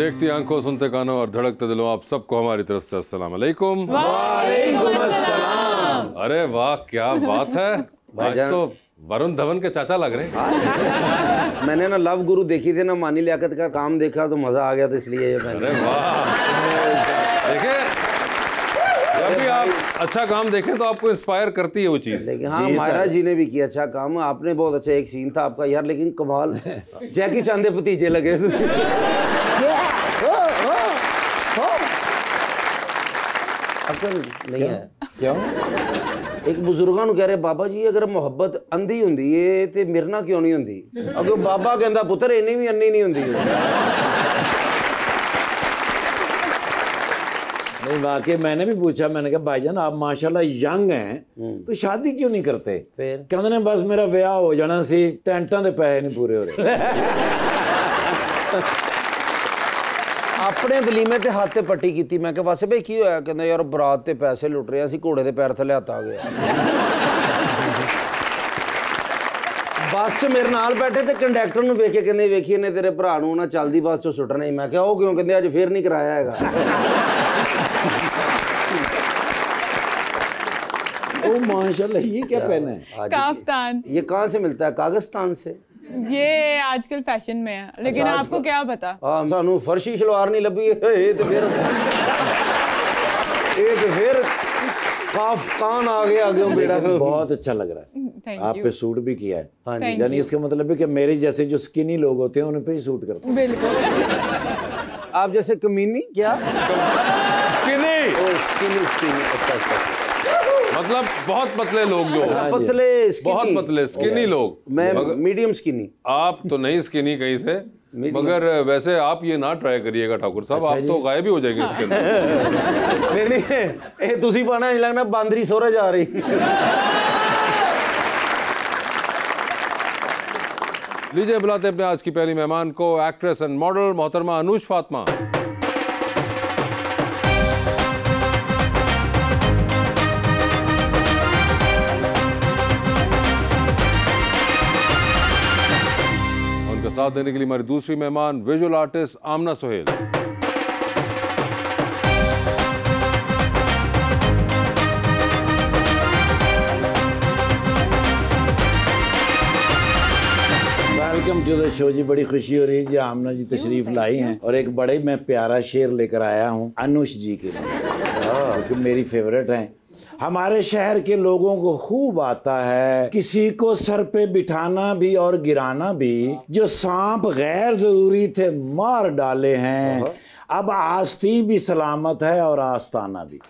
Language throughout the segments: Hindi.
देखती आंखों, सुनते कानों और धड़कते दिलों, आप सबको हमारी तरफ से अस्सलाम वालेकुम। वालेकुम अस्सलाम। अरे वाह, क्या बात है, आज तो वरुण धवन के चाचा लग रहे हैं। मैंने ना लव गुरु देखी थी ना, मानी लियाकत का काम देखा तो मजा आ गया, तो इसलिए ये पहन। अरे वाह, देखिए जब भी आप अच्छा काम देखें तो आपको इंस्पायर करती है वो चीज। लेकिन हाँ, मायरा जी ने भी किया अच्छा काम, आपने बहुत अच्छा, एक सीन था आपका यार, लेकिन कमाल जैकी चांद के भतीजे लगे। अकल नहीं है क्यों? एक बुजुर्गों ਨੂੰ कह रहे बाबा जी अगर मुहब्बत अंधी हुंदी है तो मेरे नाल क्यों नहीं हुंदी? अगो बाबा कहंदा पुत्र इन्नी भी अन्नी नहीं हुंदी। नहीं वाकई मैंने भी पूछा, मैंने कहा भाईजान आप माशाल्लाह यंग हैं तो शादी क्यों नहीं करते? फिर कहते ने बस मेरा ब्याह हो जाना सी, टेंटां दे पैसे नहीं पूरे हो रहे। अपने वलीमे ते हाथ ते पट्टी की। मैं कहा वासे भाई की होया? कहंदा यार बरात ते पैसे लुट रहे, असीं घोड़े दे पैर थले हत्थ आ गया। बस च मेरे नाल बैठे ते कंडक्टर नूं वेख के कहंदे वेखी ने तेरे भरा नूं ना चलदी बस चों सुट्टना ही। मैं कहा ओ क्यों? कहंदे अज फिर नहीं कराया हैगा। ओ माशाल्लाह, ये क्या पहना है? काफ्तान। ये कहाँ से मिलता है? कागस्तान से। ये आजकल फैशन में है, लेकिन अच्छा, आपको क्या पता? हाँ, सानू फर्शी शलवार नहीं लभी। ये तो फिर काफ्तान आ गया आगे बेटा। बहुत अच्छा लग रहा है, Thank आप you. पे सूट भी किया है। हाँ जी। यानी इसका मतलब है कि मेरे जैसे जो स्किनी लोग होते हैं उन पे ही सूट करते हैं। बिल्कुल। आप जैसे कमीनी क्या? स्किनी, ओ स्किनी। अच्छा। मतलब बहुत पतले लोग जो पतले बहुत पतले स्किनी लोग। मैं मीडियम स्किनी। आप तो नहीं स्किनी कहीं से, मगर वैसे आप ये ना ट्राई करिएगा ठाकुर साहब, आप तो गायब ही हो जाएंगे इसके अंदर। नहीं ये तुसी पाना नहीं लगना, बांदरी सोरे जा रही। लीजिए बुलाते अपने आज की पहली मेहमान को, एक्ट्रेस एंड मॉडल मोहतरमा अनुष फातिमा। उनका साथ देने के लिए हमारी दूसरी मेहमान visual artist Amna Sohail. Welcome to the show जी, बड़ी खुशी हो रही है जी, आमना जी तशरीफ लाई हैं और एक बड़े मैं प्यारा शेर लेकर आया हूँ अनुष जी के लिए, क्योंकि मेरी फेवरेट हैं। हमारे शहर के लोगों को खूब आता है किसी को सर पे बिठाना भी और गिराना भी, जो सांप गैर जरूरी थे मार डाले हैं, अब आस्ती भी सलामत है और आस्ताना भी।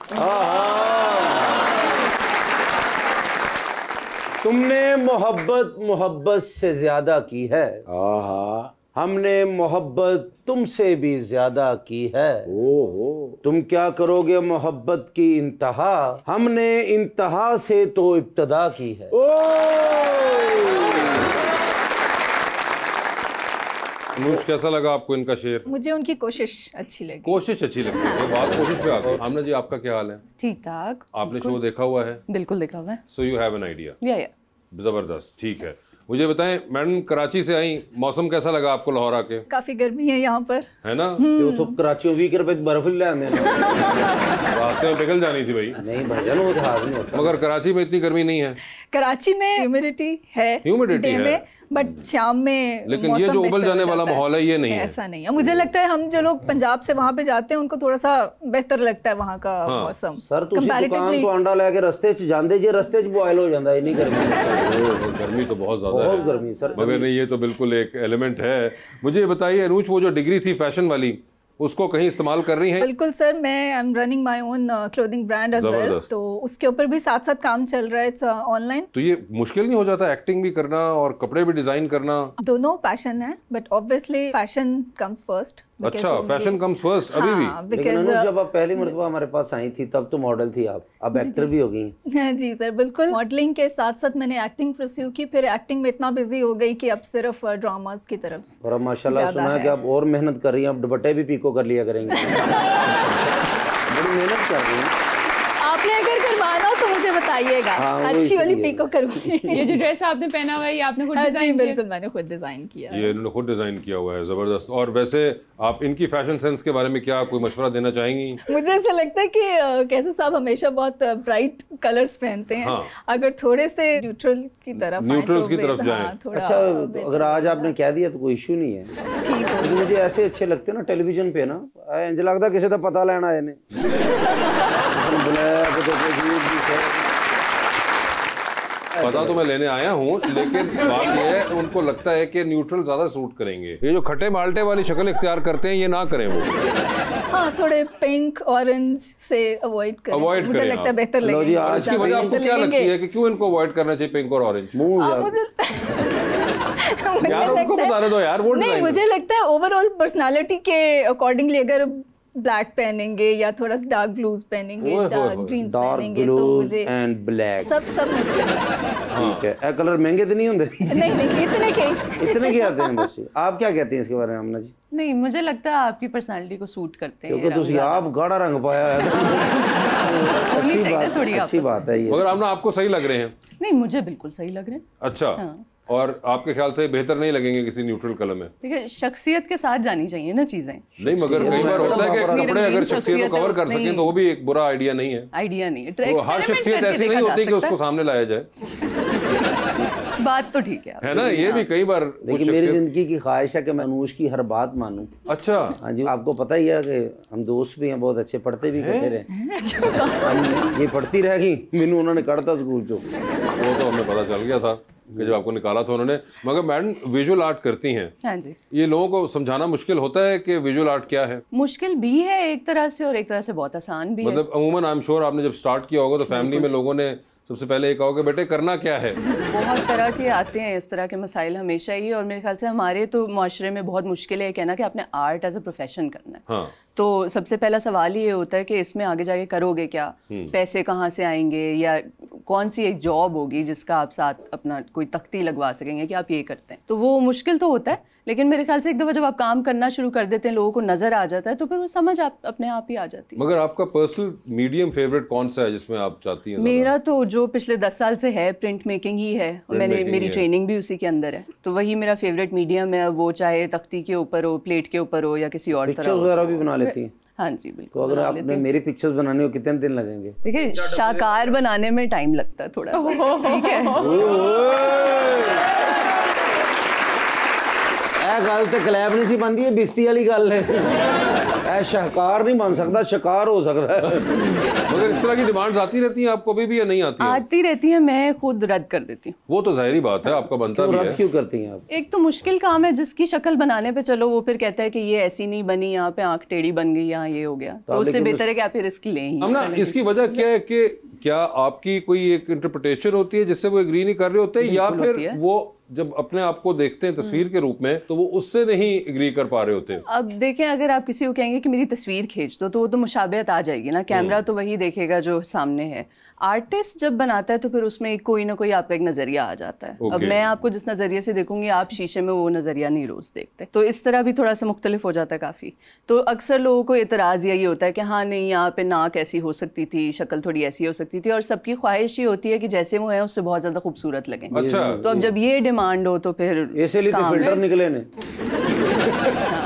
तुमने मोहब्बत से ज्यादा की है, आहा, हमने मोहब्बत तुमसे भी ज्यादा की है। ओहो, तुम क्या करोगे मोहब्बत की इंतहा, हमने इंतहा से तो इब्तदा की है। अनुष कैसा लगा आपको इनका शेर? मुझे उनकी कोशिश अच्छी लगी। कोशिश अच्छी लगती है, बात कोशिश पे आ गई। आमना जी आपका क्या हाल है? ठीक ठाक। आपने शो देखा हुआ है? बिल्कुल देखा हुआ है। So you have an idea. या जबरदस्त, ठीक है। मुझे बताएं मैडम, कराची से आई, मौसम कैसा लगा आपको लाहौर आके? काफी गर्मी है यहाँ पर, है ना? तो कराची 20 रुपए बर्फ ले आने रास्ते में पिघल जानी थी भाई। नहीं भाईजान, वो जहाज नहीं होता। मगर कराची में इतनी गर्मी नहीं है। कराची में ह्यूमिडिटी है, ह्यूमिडिटी डे है, में, बट शाम में लेकिन ये जो उबल जाने वाला माहौल है ये नहीं है। ऐसा नहीं है। मुझे लगता है हम जो लोग पंजाब से वहाँ पे जाते हैं उनको थोड़ा सा बेहतर लगता है वहाँ का मौसम। सर तुसी दुकान तो अंडा लेके रस्ते च जांदे जे, रस्ते च बॉयल हो जांदा, इतनी गर्मी। गर्मी तो बहुत ज्यादा है, बहुत गर्मी सर। मगर नहीं, ये तो बिल्कुल एक एलिमेंट है। मुझे ये बताइए अनुज, वो जो डिग्री थी फैशन वाली, उसको कहीं इस्तेमाल कर रही हैं? बिल्कुल सर, मैं I am running my own clothing brand as well, तो उसके ऊपर भी साथ साथ काम चल रहा है, इट्स ऑनलाइन। तो ये मुश्किल नहीं हो जाता एक्टिंग भी करना और कपड़े भी डिजाइन करना? दोनों पैशन है, but obviously fashion comes first. अच्छा, फैशन कम्स फर्स्ट अभी भी? लेकिन अनुज, जब आप पहली मर्तबा हमारे पास आई थी तब तो मॉडल थी आप, अब एक्टर भी हो गई। जी सर, बिल्कुल। मॉडलिंग के साथ साथ मैंने एक्टिंग परस्यू की, फिर एक्टिंग में इतना बिजी हो गई कि अब सिर्फ ड्रामास की तरफ। और अब माशाल्लाह सुना है कि आप और मेहनत कर रही हैं, अब दुपट्टे भी पीको कर लिया करेंगे। बड़ी मेहनत कर रही हैं। आपने अगर करवाना तो मुझे बताइएगा, हाँ, अच्छी वाली पिक को करूँगी। ये जो ड्रेस आपने पहना हुआ है ये आपने खुद जी डिजाइन किया? बिल्कुल, मैंने खुद डिजाइन किया है। ये इन्होंने खुद डिजाइन किया हुआ है, जबरदस्त। और वैसे आप इनकी फैशन सेंस के बारे में क्या कोई मशवरा देना चाहेंगी? मुझे ऐसा लगता है कि कैसे साहब हमेशा बहुत ब्राइट कलर्स पहनते हैं, हाँ। अगर थोड़े से न्यूट्रल्स की तरफ आएं न्यूट्रल्स तो की तरफ जाएं। हाँ, थोड़ा अच्छा, अगर आज आपने कह दिया तो कोई इशू नहीं है, ठीक हो। लेकिन मुझे ऐसे अच्छे लगते हैं ना टेलीविजन पे ना, इंज लगता किसी का पता लेना आए ने पता तो मैं लेने आया हूँ, लेकिन बात यह है उनको लगता है कि न्यूट्रल ज्यादा सूट करेंगे। ये जो खट्टे माल्टे वाली शक्ल इख्तियार करते हैं ये ना करें वो। हाँ, थोड़े पिंक ऑरेंज से अवॉइड करें, Avoid मुझे करें लगता है आप। बेहतर लो जी, लगेंगे। आज इसकी वजह आपको क्या लगती है कि क्यों इनको अवॉइड करना चाहिए पिंक और ऑरेंज? मुंह मुझे यार उनको लगता बताने दो यार, वो नहीं, designer। मुझे लगता है ओवरऑल पर्सनालिटी के अकॉर्डिंगली अगर ब्लैक पहनेंगे या थोड़ा सा डार्क ब्लूज पहनेंगे, ओए डार्क होए, ग्रीन्स डार्क पहनेंगे तो ब्लू मुझे एंड ब्लैक, सब ठीक है। कलर महंगे तो नहीं होंगे? नहीं इतने के इतने के आते हैं बस। आप क्या कहते हैं इसके बारे में आमना जी? नहीं, मुझे लगता है आपकी पर्सनालिटी को सूट करते हैं क्योंकि तुम आप गाढ़ा रंग पाया है। अच्छी बात है ये। मगर आपने आपको सही लग रहे हैं। नहीं, मुझे बिल्कुल सही लग रहे हैं। अच्छा, और आपके ख्याल से बेहतर नहीं लगेंगे किसी न्यूट्रल कलर में? देखिए, शख्सियत के साथ जानी चाहिए ना चीजें। नहीं, मगर कई बार होता है कि कपड़े अगर शख्सियत को कवर कर नहीं। सकें तो वो भी एक बुरा आइडिया नहीं है। आइडिया नहीं है, तो हर experiment शख्सियत करके ऐसी देखा नहीं जा होती कि सकता उसको सामने लाया जाए, है। बात तो ठीक है है ना? ये भी कई बार देखिए, मेरी जिंदगी की ख्वाहिश है कि मैं अनुष की हर बात मानूं। अच्छा, हाँ जी, आपको पता ही है कि हम दोस्त भी हैं, बहुत अच्छे, पढ़ते भी करते रहे। हम ये पढ़ती रह गई, मैनू उन्होंने कढ़ता स्कूल चो। वो तो हमें पता चल गया था कि जब आपको निकाला था उन्होंने। मगर मैडम विजुअल आर्ट करती हैं, हाँ जी। ये लोगों को समझाना मुश्किल होता है कि विजुअल आर्ट क्या है? मुश्किल भी है एक तरह से और एक तरह से बहुत आसान भी है। मतलब अमूमन आई एम श्योर आपने जब स्टार्ट किया होगा तो फैमिली में लोगों ने सबसे पहले ये कहा कि बेटे करना क्या है? बहुत तरह के आते हैं इस तरह के मसाइल हमेशा ही, और मेरे ख्याल से हमारे तो माशरे में बहुत मुश्किल है कहना कि आपने आर्ट एज अ प्रोफेशन करना है। हाँ, तो सबसे पहला सवाल ये होता है कि इसमें आगे जाके करोगे क्या, पैसे कहाँ से आएंगे, या कौन सी एक जॉब होगी जिसका आप साथ अपना कोई तख्ती लगवा सकेंगे कि आप ये करते हैं। तो वो मुश्किल तो होता है, लेकिन मेरे ख्याल से एक दफ़ा जब आप काम करना शुरू कर देते हैं, लोगों को नज़र आ जाता है, तो फिर वो समझ आप अपने आप ही आ जाती है। मगर आपका पर्सनल मीडियम फेवरेट कौन सा है जिसमें आप चाहती हैं? मेरा तो जो पिछले 10 साल से है प्रिंट मेकिंग ही है, और मेरी ट्रेनिंग भी उसी के अंदर है, तो वही मेरा फेवरेट मीडियम है। वो चाहे तख्ती के ऊपर हो, प्लेट के ऊपर हो, या किसी और तरह पिक्चर्स वगैरह भी बना लेती हैं? हाँ जी, तो बिल्कुल। अगर आपने मेरी पिक्चर्स बनाने हो कितने दिन लगेंगे? देखिए, शाकार बनाने में टाइम लगता है थोड़ा सा, ठीक है। गल तो क्लैप नहीं सी बनती, है बिस्ती वाली गल है। शाहकार नहीं बन सकता, शिकार हो सकता है। मगर इस तरह की डिमांड्स आती रहती हैं आपको अभी भी या नहीं आती हैं? आती रहती है, मैं खुद रद्द कर देती हूँ। वो तो जाहिर बात है, आपका बनता भी रद्द है। क्यों करती हैं आप? एक तो मुश्किल काम है, जिसकी शक्ल बनाने पे चलो वो फिर कहता है कि ये ऐसी नहीं बनी, यहाँ पे आंख टेढ़ी बन गई, यहाँ ये हो गया, तो उससे बेहतर है कि आप ये रिस्क लें ही। हम ना इसकी वजह क्या है कि क्या आपकी कोई एक इंटरप्रिटेशन होती है जिससे वो एग्री नहीं कर रहे होते, या फिर वो जब अपने आप को देखते हैं तस्वीर के रूप में तो वो उससे नहीं एग्री कर पा रहे होते? अब देखें, अगर आप किसी को कहेंगे कि मेरी तस्वीर खींच दो, तो वो तो मुशाबहत आ जाएगी ना, कैमरा तो वही देखेगा जो सामने है। आर्टिस्ट जब बनाता है तो फिर उसमें कोई ना कोई आपका एक नजरिया आ जाता है। अब मैं आपको जिस नजरिए से देखूंगी, आप शीशे में वो नजरिया नहीं रोज देखते, तो इस तरह भी थोड़ा सा मुख्तलिफ हो जाता है काफी। तो अक्सर लोगों को एतराज यही होता है कि हाँ नहीं, यहाँ पे नाक ऐसी हो सकती थी, शक्ल थोड़ी ऐसी हो सकती थी, और सबकी ख्वाहिश ये होती है कि जैसे वो है उससे बहुत ज्यादा खूबसूरत लगे। अच्छा, तो अब जब ये डिमांड हो तो फिर इसलिए तो फिल्टर निकले ने,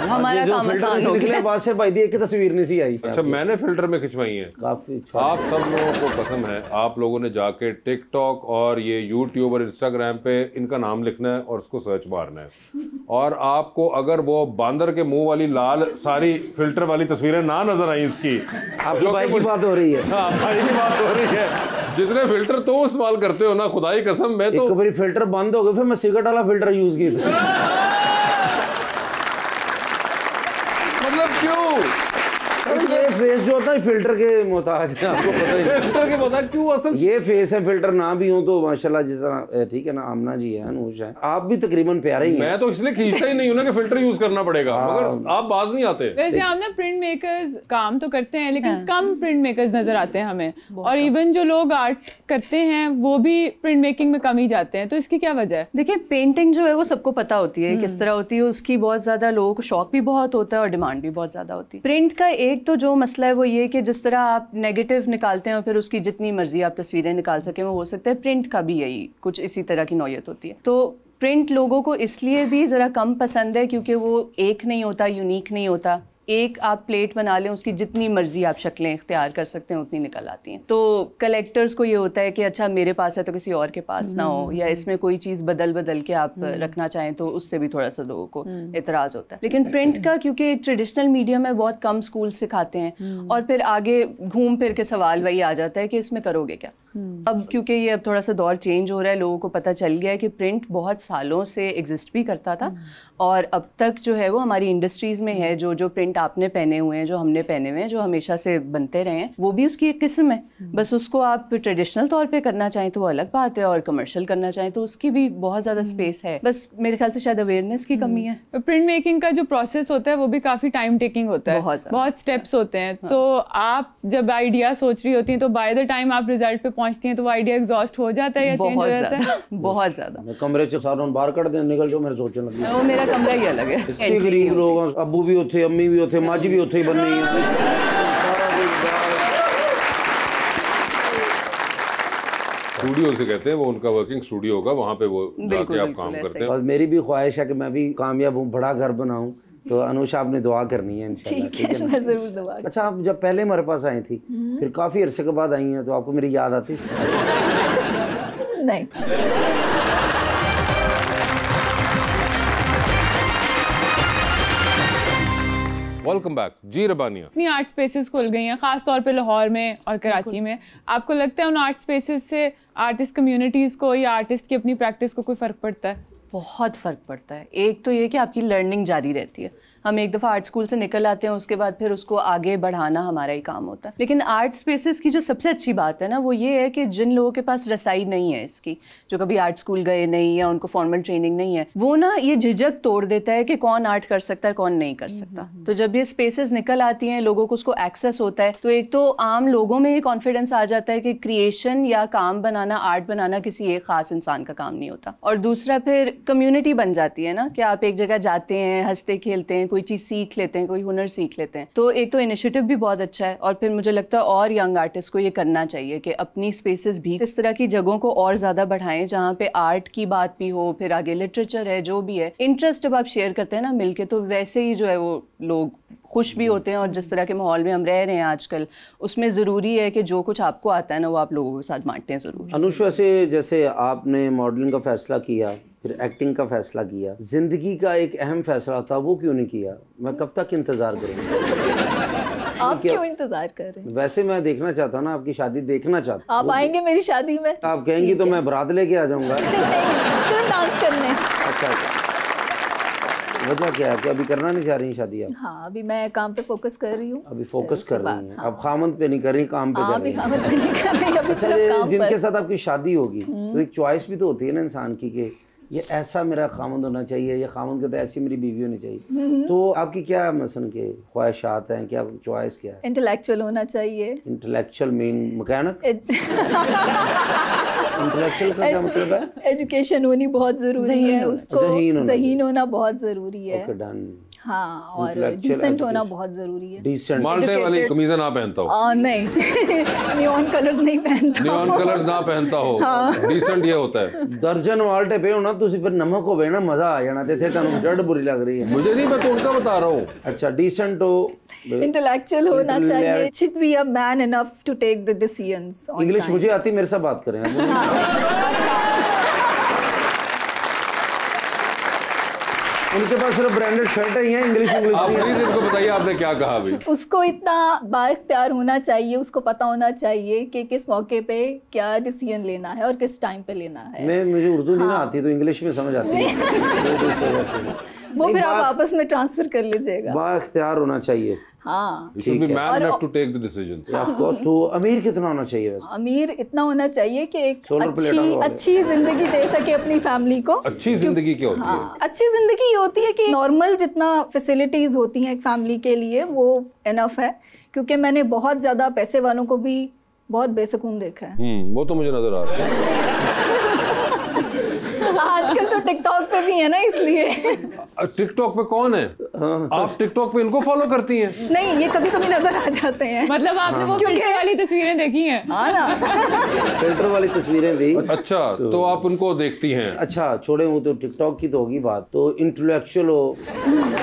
हमारा काम आसान हो गया। बाद से भाई दी एक तस्वीर नहीं सी आई। अच्छा, मैंने फिल्टर में खिंचवाई है काफी। आप सब लोगों को कसम है, आप लोगों ने जाके टिकटॉक और ये यूट्यूब और इंस्टाग्राम पे इनका नाम लिखना है और उसको सर्च मारना है, और आपको अगर वो बांदर के मुंह वाली लाल सारी फिल्टर वाली तस्वीरें ना नजर आई इसकी, आपकी भाई की बात हो रही है। हाँ, भाई की बात हो रही है। जितने फिल्टर तो इस्तेमाल करते हो ना, खुदाई कसम, मैं तो एक बार फिल्टर बंद हो गए, फिर मैं सिगरेट वाला फिल्टर यूज किया। मतलब क्यों? ये फेस जो होता है फिल्टर के मोहताज है, आपको पता ही नहीं। फिल्टर के बता क्यों? असल ये फेस है, फिल्टर ना भी हो तो माशाल्लाह जिस तरह, ठीक है ना, आमना जी है, अनुष है, आप भी तकरीबन प्यारे ही हैं। मैं तो इसलिए खींचता ही नहीं हूं ना कि फिल्टर यूज करना पड़ेगा, मगर आप बाज नहीं आते। वैसे हम ना प्रिंट मेकर्स काम तो करते हैं, लेकिन कम प्रिंट मेकर्स नजर आते हैं हमें, और इवन जो लोग आर्ट करते हैं वो भी प्रिंट मेकिंग में कम ही जाते हैं। तो इसकी क्या वजह है? देखिए, पेंटिंग जो है वो सबको पता होती है किस तरह होती है, उसकी बहुत ज्यादा लोगों को शौक भी बहुत होता है और डिमांड भी बहुत ज्यादा होती है। प्रिंट का एक एक तो जो मसला है वो ये कि जिस तरह आप नेगेटिव निकालते हैं और फिर उसकी जितनी मर्जी आप तस्वीरें निकाल सकें, वो हो सकता है प्रिंट का भी यही कुछ इसी तरह की नौयत होती है। तो प्रिंट लोगों को इसलिए भी ज़रा कम पसंद है क्योंकि वो एक नहीं होता, यूनिक नहीं होता। एक आप प्लेट बना लें, उसकी जितनी मर्जी आप शक्लें इख्तियार कर सकते हैं उतनी निकल आती हैं। तो कलेक्टर्स को ये होता है कि अच्छा मेरे पास है तो किसी और के पास ना हो, या इसमें कोई चीज़ बदल के आप रखना चाहें तो उससे भी थोड़ा सा लोगों को एतराज़ होता है। लेकिन प्रिंट का क्योंकि ट्रेडिशनल मीडियम है, बहुत कम स्कूल सिखाते हैं और फिर आगे घूम फिर के सवाल वही आ जाता है कि इसमें करोगे क्या। अब क्योंकि ये अब थोड़ा सा दौर चेंज हो रहा है, लोगों को पता चल गया है कि प्रिंट बहुत सालों से एग्जिस्ट भी करता था और अब तक जो है वो हमारी इंडस्ट्रीज़ में है। जो प्रिंट आपने पहने हुए हैं, जो हमने पहने हुए हैं, जो हमेशा से बनते रहे हैं, वो भी उसकी एक किस्म है। बस उसको आप ट्रेडिशनल तौर पे करना चाहें तो वो अलग बात है, और कमर्शियल करना चाहें तो उसकी भी बहुत ज़्यादा स्पेस है। बस मेरे ख्याल से शायद अवेयरनेस की कमी है। प्रिंट मेकिंग का जो प्रोसेस होता है वो भी काफ़ी टाइम टेकिंग होता है, बहुत स्टेप्स होते हैं। तो आप जब आइडिया सोच रही होती हैं तो बाय द टाइम आप रिजल्ट पे पहुंचती हैं तो वो आइडिया एग्जॉस्ट हो जाता है या चेंज हो जाता है? बहुत ज़्यादा। मैं कमरे से सारों बाहर कर दे, निकल जो मेरे सोचने लगी। वो मेरा कमरा ही अलग है। इतने गरीब लोग, अब्बू भी होते, अम्मी भी होते, माँ जी भी होते ही बननी है। स्टूडियो से कहते हैं, वो उनका वर्किंग स्टूडियो होगा, वहाँ पे वो जाके आप काम करते हैं। और मेरी भी ख्वाहिश है कि मैं भी कामयाब हूँ, बड़ा घर बनाऊँ। तो अनुषा आपने दुआ करनी है इंशाल्लाह, ठीक है? मैं जरूर दुआ। अच्छा, आप जब पहले हमारे पास आई थी, फिर काफ़ी अरसे के बाद आई हैं, तो आपको मेरी याद आती थी? नहीं। वेलकम बैक जी रबानिया। इतनी आर्ट स्पेसेस खुल गई हैं, खास तौर पे लाहौर में और कराची में। आपको लगता है उन आर्ट स्पेसेस से आर्टिस्ट कम्युनिटीज़ को या आर्टिस्ट की अपनी प्रैक्टिस को कोई फ़र्क पड़ता है? बहुत फ़र्क पड़ता है। एक तो ये कि आपकी लर्निंग जारी रहती है। हम एक दफ़ा आर्ट स्कूल से निकल आते हैं, उसके बाद फिर उसको आगे बढ़ाना हमारा ही काम होता है। लेकिन आर्ट स्पेसेस की जो सबसे अच्छी बात है ना, वो ये है कि जिन लोगों के पास रसाई नहीं है इसकी, जो कभी आर्ट स्कूल गए नहीं या उनको फॉर्मल ट्रेनिंग नहीं है, वो ना ये झिझक तोड़ देता है कि कौन आर्ट कर सकता है, कौन नहीं कर सकता। तो जब ये स्पेसेस निकल आती हैं, लोगों को उसको एक्सेस होता है, तो एक तो आम लोगों में ये कॉन्फिडेंस आ जाता है कि क्रिएशन या काम बनाना, आर्ट बनाना किसी एक ख़ास इंसान का काम नहीं होता। और दूसरा फिर कम्युनिटी बन जाती है ना, कि आप एक जगह जाते हैं, हंसते खेलते हैं, कोई चीज़ सीख लेते हैं, कोई हुनर सीख लेते हैं। तो एक तो इनिशिएटिव भी बहुत अच्छा है, और फिर मुझे लगता है और यंग आर्टिस्ट को ये करना चाहिए कि अपनी स्पेसेस भी इस तरह की जगहों को और ज़्यादा बढ़ाएं जहाँ पे आर्ट की बात भी हो, फिर आगे लिटरेचर है, जो भी है। इंटरेस्ट जब आप शेयर करते हैं ना मिलके, तो वैसे ही जो है वो लोग खुश भी होते हैं। और जिस तरह के माहौल में हम रह रहे हैं आजकल, उसमें ज़रूरी है कि जो कुछ आपको आता है ना, वो आप लोगों के साथ बांटें ज़रूर। अनुष, वैसे जैसे आपने मॉडलिंग का फैसला किया, फिर एक्टिंग का फैसला किया, जिंदगी का एक अहम फैसला था, वो क्यों नहीं किया? मैं कब तक इंतजार करूँगा? आप क्यों इंतजार कर रहे हैं? वैसे मैं देखना चाहता हूँ ना, आपकी शादी देखना चाहता हूँ। आप आएंगे मेरी शादी में? आप कहेंगी तो मैं बारात लेके आ जाऊंगा। सिर्फ डांस करने। अच्छा, वजह क्या है कि अभी करना नहीं चाह रही शादी आप? हाँ, अभी मैं काम पे फोकस कर रही हूँ। अभी फोकस कर रही हैं, अब खामद पे नहीं कर रही, काम पे कर रही हैं। खामद पे नहीं कर रही, अभी सिर्फ काम पर। जिनके साथ आपकी शादी होगी तो एक चॉइस भी तो होती है ना इंसान की, कि ये ऐसा मेरा खामद होना चाहिए, या खामद के तो ऐसी मेरी बीवी होनी चाहिए। तो आपकी क्या मसलन के ख्वाहिशात हैं, क्या चॉइस क्या है? इंटेलेक्चुअल होना चाहिए। Intellectual mean mechanic? इंटेलेक्चुअल का क्या मतलब है? एजुकेशन होनी बहुत जरूरी है, उसको ज़हीन होना बहुत जरूरी है। Okay, done. हाँ, और डिसेंट होना बहुत जरूरी है। डिसेंट। माल्टे वाली कमीज़ ना पहनता हो? नहीं, नियॉन कलर्स नहीं पहनता। नियॉन कलर्स ना पहनता हो, डिसेंट ये होता है। दर्जन वाल्टे पे होना, तुसी फिर नमक होवे ना, मजा आ जाना। थे तनु जड़ बुरी लग रही है। मुझे नहीं, मैं तो उनका बता रहा हूँ। अच्छा, डिसेंट हो, इंटेलेक्चुअल होना चाहिए, should be a man enough to take the decisions on English time। मुझे आती, मेरे साथ बात करें। उनके पास सिर्फ ब्रांडेड शर्ट है, इंग्लिश आप प्लीज इनको बताइए आपने क्या कहा अभी? उसको इतना बाइख्तियार होना चाहिए, उसको पता होना चाहिए कि किस मौके पे क्या डिसीजन लेना है और किस टाइम पे लेना है। मुझे उर्दू नहीं आती, तो इंग्लिश में समझ आती है। वो फिर आप आपस में ट्रांसफर कर लीजिएगा। बाइख्तियार होना चाहिए। हाँ, ठीक है। Man enough to take the decisions. Of course। तो अमीर कितना होना चाहिए वैसे? अमीर इतना होना चाहिए कि एक अच्छी जिंदगी दे सके अपनी फैमिली को। अच्छी जिंदगी क्या होती है? हाँ, अच्छी जिंदगी ये होती है कि नॉर्मल जितना फैसिलिटीज होती हैं एक फैमिली के लिए, वो इनफ है। क्योंकि मैंने बहुत ज्यादा पैसे वालों को भी बहुत बेसुकून देखा है। वो तो मुझे नजर आ रहा है। आजकल तो टिकटॉक पे भी है ना, इसलिए। टिकटॉक पे कौन है? आप टिकटॉक पे इनको फॉलो करती हैं? नहीं, ये कभी कभी नजर आ जाते हैं। मतलब आपने वो फिल्टर वाली तस्वीरें देखी हैं? हाँ ना, फिल्टर वाली तस्वीरें भी। अच्छा, तो आप उनको देखती हैं? अच्छा छोड़े, वो तो टिकटॉक की तो होगी बात। तो इंटेलेक्चुअल हो,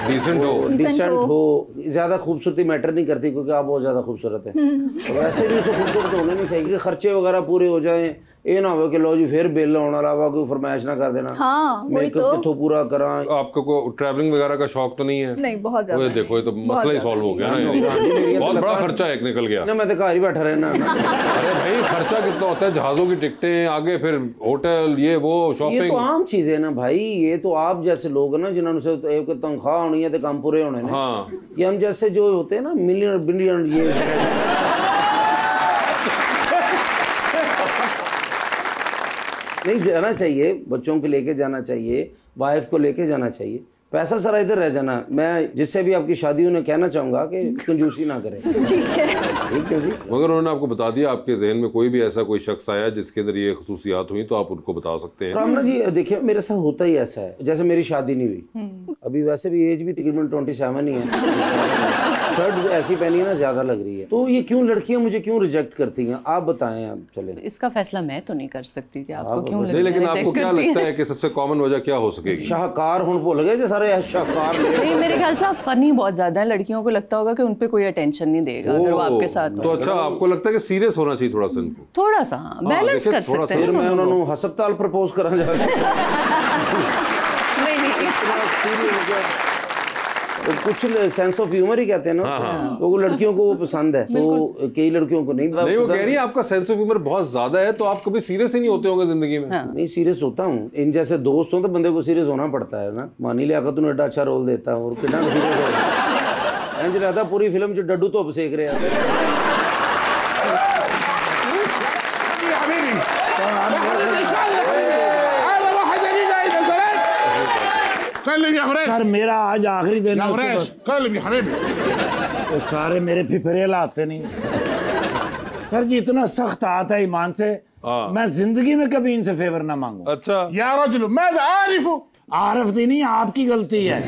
डिसेंट हो, ज्यादा खूबसूरती मैटर नहीं करती, क्योंकि आप बहुत ज्यादा खूबसूरत है। तो वैसे भी उसे खूबसूरत होना नहीं चाहिए कि खर्चे वगैरह पूरे हो जाएं, ये ना हो कि लो जी फिर बिल होने वाला, कोई फरमाइश ना कर देना। हाँ, मेकअप किथों पूरा करा। आपको को ट्रैवलिंग वगैरह का शौक तो नहीं है? नहीं, बहुत ज्यादा। देखो, ये तो मसला ही सॉल्व हो गया ना, बहुत बड़ा खर्चा एक निकल गया ना। मैं तो घर ही बैठा रहना। अरे भाई, खर्चा कितना होता है, जहाजों की टिकटें, आगे फिर होटल, ये वो शॉपिंग। ये तो आम चीज है ना भाई, ये तो आप जैसे लोग ना जिन्होंने से एक तनख्वाह होनी है तो काम पूरे होने हैं। हाँ, ये हम जैसे जो होते हैं ना मिलियन बिलियन, ये नहीं जाना चाहिए, बच्चों को लेके जाना चाहिए, वाइफ को लेके जाना चाहिए। पैसा सारा इधर रह जाना। मैं जिससे भी आपकी शादी होने कहना चाहूँगा कि कंजूसी ना करें। ठीक है जी। मगर उन्होंने आपको बता दिया, आपके जहन में कोई भी ऐसा कोई शख्स आया जिसके अंदर ये खसूसियात हुई, तो आप उनको बता सकते हैं। रामना जी देखिए, मेरे साथ होता ही ऐसा है, जैसे मेरी शादी नहीं हुई अभी, वैसे भी एज भी तकरीबन 27 ही है, शर्ट ऐसी पहनी है ना, ज्यादा लग रही है। तो ये क्यों लड़कियां मुझे क्यों रिजेक्ट करती हैं, आप बताएं। आप चले, इसका फैसला मैं तो नहीं कर सकती कि आपको क्यों नहीं, लेकिन आपको क्या लगता है कि सबसे कॉमन वजह क्या हो सकेगी? शाहकार हुन भूल गए जो सारे शाहकार। नहीं, मेरे ख्याल से आप फनी बहुत ज्यादा है, लड़कियों को लगता होगा कि उन पे कोई अटेंशन नहीं देगा अगर वो आपके साथ। तो अच्छा, आपको लगता है कि सीरियस होना चाहिए थोड़ा सा इनको? थोड़ा सा, हाँ, बैलेंस कर सकते हैं। फिर मैं उन्होंने हस्पताल प्रपोज करा जाए। तो कुछ सेंस ऑफ ह्यूमर ही कहते हैं ना, तो वो लड़कियों को वो पसंद है, तो कई लड़कियों को नहीं। नहीं, वो कह रही है आपका सेंस ऑफ ह्यूमर बहुत ज्यादा है, तो आप कभी सीरियस ही नहीं होते होंगे जिंदगी में? नहीं, सीरियस होता हूँ। इन जैसे दोस्त हो तो बंदे को सीरियस होना पड़ता है ना। मानी लिया तूने एडा अच्छा रोल देता है और कितना सीरियस हो इंज रहता पूरी फिल्म जो डड्डू धुप सेक रहे हैं। सर मेरा आज आखिरी दिन है, तो सारे मेरे फिफरे लाते नहीं। सर जी इतना सख्त आता है ईमान से, मैं जिंदगी में कभी इनसे फेवर ना मांगू। अच्छा यार मैं आरिफ हूँ। आरिफ दी नहीं, आपकी गलती है।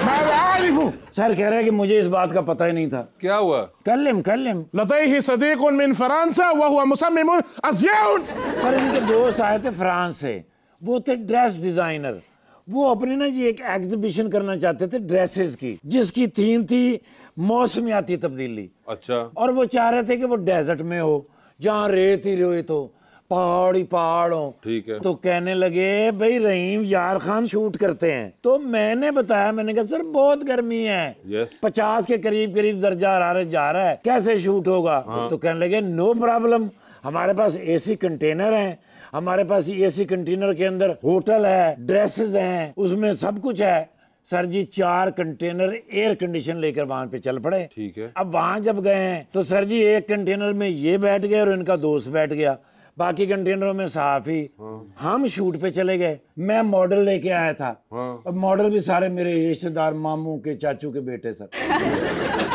मैं आरिफ हूँ। सर कह रहे हैं कि मुझे इस बात का पता ही नहीं था। क्या हुआ? कल्लिम लतैहि सदीकुन मिन फ्रांसा व हुवा मुसम्मिमुन अज़याउन। सर इनके दोस्त आए थे फ्रांस से, वो थे ड्रेस डिजाइनर। वो अपने ना जी एक एग्जीबिशन करना चाहते थे ड्रेसेस की, जिसकी थीम थी मौसमियाती तब्दीली। अच्छा। और वो चाह रहे थे कि वो डेजर्ट में हो, जहाँ रेत ही रेत हो, पहाड़ ही पहाड़ हो। ठीक है। तो कहने लगे भाई रहीम यार खान शूट करते हैं। तो मैंने बताया, मैंने कहा सर बहुत गर्मी है, 50 के करीब दर्जा हरारत जा रहा है, कैसे शूट होगा? तो कहने लगे नो प्रॉब्लम, हमारे पास एसी कंटेनर है, हमारे पास एसी कंटेनर के अंदर होटल है, ड्रेसेस हैं, उसमें सब कुछ है। सर जी 4 कंटेनर एयर कंडीशन लेकर वहां पे चल पड़े। ठीक है। अब वहां जब गए हैं तो सर जी एक कंटेनर में ये बैठ गए और इनका दोस्त बैठ गया, बाकी कंटेनरों में साफी। हम शूट पे चले गए, मैं मॉडल लेके आया था। अब मॉडल भी सारे मेरे रिश्तेदार, मामू के, चाचू के बेटे सर।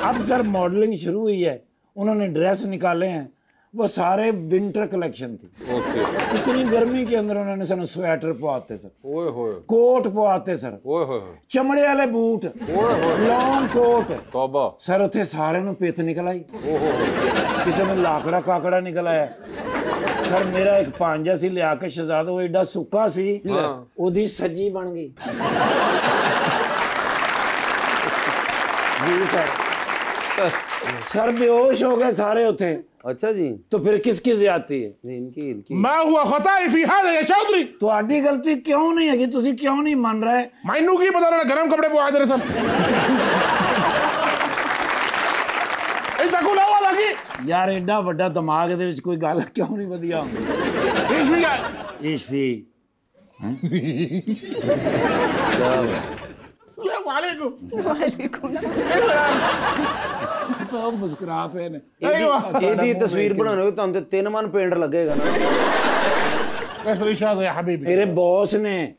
अब सर मॉडलिंग शुरू हुई है, उन्होंने ड्रेस निकाले हैं, वो सारे विंटर कलेक्शन थी। ओके। इतनी गर्मी के अंदर उन्होंने सर स्वेटर पवाते सर, ओए होए, कोट पवाते सर, ओए होए, चमड़े वाले बूट, लॉन्ग कोट। तौबा। सर उथे सारे नु पित निकल आई, किसी में लाकड़ा काकड़ा निकल आया। सर मेरा एक पांजा सी लिया के शहजादा, वो एडा सुक्का सी, ओदी सजी बन गई। जी सर बेहोश हो गए सारे उथे। अच्छा जी, तो फिर किसकी ज्यादती है? इनकी मैं हुआ खताई फी हाज़ा या चौधरी। तो आडी गलती क्यों नहीं है? तुसी क्यों नहीं मान रहे? मैनू की पता ना गरम कपड़े पवा दे सन। इतना को लावा लगी यार एडा वड्डा दिमाग दे विच कोई गल क्यों नहीं वधिया हुंदी? ईशवी का ईशवी अस्सलाम वालेकुम। वालेकुम। तो मुस्कुरा पे ने ਇਹਦੀ ਤਸਵੀਰ ਬਣਾਉਣੇ ਹੋਵੇ ਤੁਹਾਨੂੰ ਤੇ 3 ਮਨ ਪੇਂਟ ਲੱਗੇਗਾ ਨਾ। कैसे रिशाद या हबीबी? मेरे बॉस ने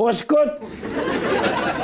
उसको।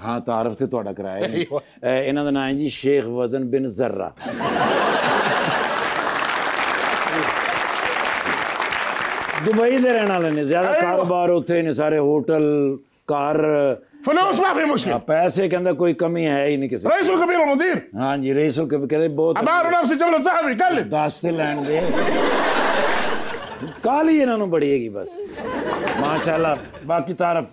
हाँ तारफ ते ਤੁਹਾਡਾ ਕਰਾਇਆ ਇਹਨਾਂ ਦਾ ਨਾਮ ਹੈ ਜੀ शेख वजन बिन जर्रा। दुबई दे रहने वाले ने ज्यादा कारोबार होते ने सारे होटल कार फलूस माफी मुश्किल पैसे के अंदर कोई कमी है ही नहीं किसी रईसुल कबीर वल मुदीर हाँ जी रईसुल कबीर कहते बहुत अबार नफ्स जबल ज़हबी कल दास्ते लैंड दे काली इन्होंने बढ़िएगी बस माशाल्लाह बाकी तारफ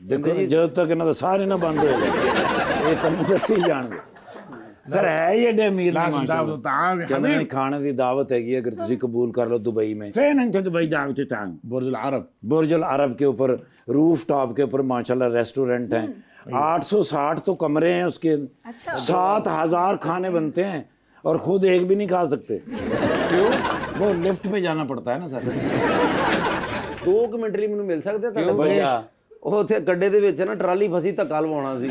देखो जब तक इन्हों सारे ना बंद हो ये तुम दसी जाएंगे सर है ये डेमीर कहते खाने की दावत हैगी अगर तुम कबूल कर लो दुबई में फिर दुबई दावत बुर्ज अल अरब के ऊपर रूफ टॉप के ऊपर माशाल्लाह रेस्टोरेंट हैं 860 तो कमरे हैं उसके 7000 खाने बनते हैं और खुद एक भी नहीं खा सकते क्यों वो लिफ्ट में जाना पड़ता है ना सर 2 मिनट ਲਈ ਮੈਨੂੰ ਮਿਲ ਸਕਦੇ ਤੁਹਾਡੇ ਭਈਆ ਉਹ ਉੱਥੇ ਗੱਡੇ ਦੇ ਵਿੱਚ ਨਾ ਟਰਾਲੀ ਫਸੀ ਧੱਕਾ ਲਵਾਉਣਾ ਸੀ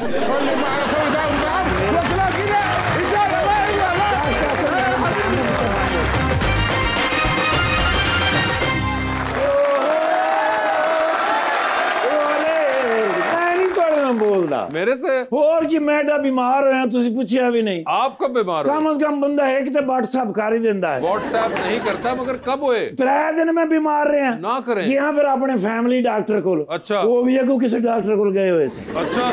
बोलता मेरे से और की मैडा बीमार होया तुसी पूछया भी नहीं आप कब बीमार हो कम से कम बंदा है कि व्हाट्सएप कर ही देंदा है व्हाट्सएप नहीं करता मगर कब हुए 3 दिन में बीमार रहे ना करें गया फिर अपने फैमिली डॉक्टर को अच्छा वो भी अगो किसी डॉक्टर को गए हुए थे अच्छा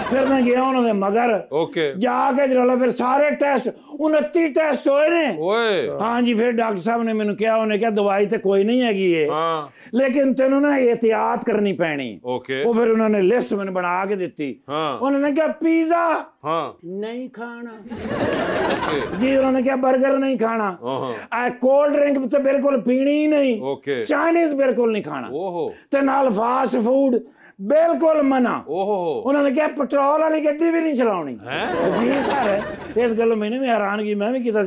फिर मैं गया उन्होंने मगर ओके जाके जरा फिर सारे टेस्ट 29 टेस्ट होए ने ओए हाँ जी फिर डॉक्टर साहब ने मैंने क्या उन्हें क्या दवाई तो कोई नहीं हैगी ये हाँ लेकिन तेनों ना एहतियात करनी पैनी ओके वो फिर उन्होंने लिस्ट मैंने बना के दी हाँ उन्होंने क्या पिज्जा हाँ नहीं खाना जी उन्होंने क्या बर्गर नहीं खाना कोल्ड ड्रिंक तो बिल्कुल पीनी ही नहीं ओके चाइनीज बिल्कुल नहीं खाना ओहो ते नाल फास्ट फूड बिल्कुल मना ओहो उन्होंने क्या पेट्रोल वाली गड्डी भी नहीं चलानी जी सर इस गल मैंने भी हैरान की मैं भी किया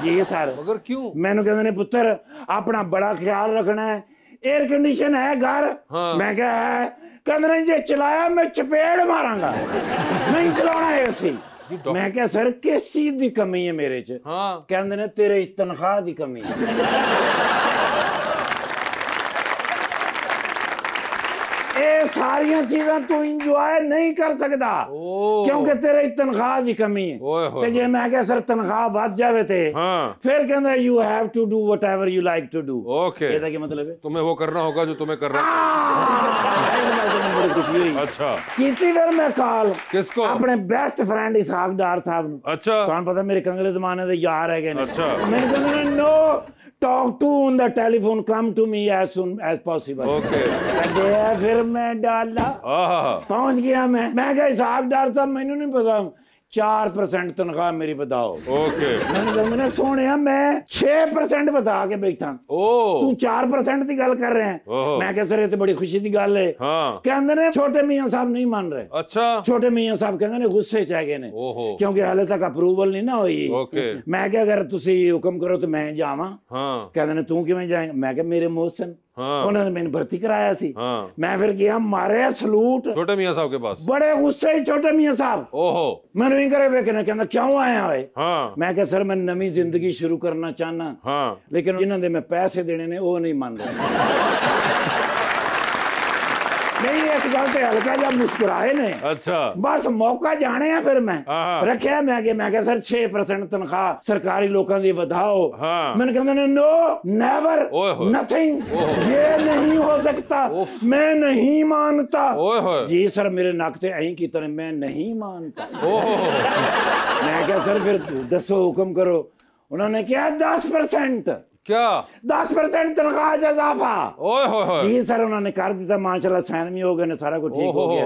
जी सर मगर क्यों मैंने कहते ने पुत्र अपना बड़ा ख्याल रखना है एयर कंडीशन है घर हाँ। मैं क्या है कहते ने जे चलाया मैं चपेड़ मारांगा नहीं चलाना एसी मैं क्या सर किस चीज की कमी है मेरे च हाँ। कहते ने तेरे तनख्वाह की कमी है सारिया चीज़ां तू इंजॉय नहीं कर सकता क्योंकि तेरे तनख्वाह की कमी है ते जे मैं क्या सर तनख्वाह बढ़ जावे थे फिर कहंदा you have to do whatever you like to do okay ਇਹਦਾ ਕੀ मतलब है तुम्हें वो करना होगा जो तुम्हें करना है अच्छा कीती फिर मैं कॉल किसको अपने बेस्ट फ्रेंड इसहाक डार साहब नु अच्छा ਤੁਹਾਨੂੰ पता मेरे कंगले जमाने दे यार है ने अच्छा मैंने कहंदा no talk to on the telephone come to me as soon as possible okay फिर मैं डाला पहुंच गया मैं क्या इसहाक डार साहब मैंने नहीं पता 4% तनख्वाह मेरी बताओ ओके मैंने सोने मैं 6% बता के बैठा तू 4% की गल कर रहे हैं मैं क्या सर ये तो बड़ी खुशी की गल है कहंदे ने छोटे मियां साहब नहीं मान रहे अच्छा छोटे मियां साहब कहंदे ने गुस्से च गए ने क्योंकि हाले तक अप्रूवल नहीं ना हुई मैं क्या अगर तुसी हुक्म करो तो मैं जावां कहंदे ने तू किवें जाएगा मैं क्या मेरे मोहसिन उन्होंने मैंने भर्ती कराया सी मैं फिर गया मारे सलूट छोटे मियां साहब के पास बड़े गुस्से ही छोटे मियां साहब ओहो मैंने नहीं करे वेखना कहना क्यों आया है मैं क्या सर मैं नवी जिंदगी शुरू करना चाहना लेकिन जिन्हों ने मैं पैसे देने ने वो नहीं मान रहे नहीं इस गल ते हल्का जा मुस्कुराए ने अच्छा बस मौका जाने हैं फिर मैं रखे मैं क्या सर 6% तनख्वाह सरकारी लोगों की वधाओ मैंने कहते नो नेवर नथिंग ये नहीं हो सकता मैं नहीं मानता जी सर मेरे नक ते ऐं की तरह मैं नहीं मानता मैं क्या सर फिर दसो हुक्म करो उन्होंने क्या 10% क्या 10% तनख्वाह इजाफा जी सर उन्होंने कर दिया माशाल्लाह साइन भी हो गए सारा कुछ ठीक हो गया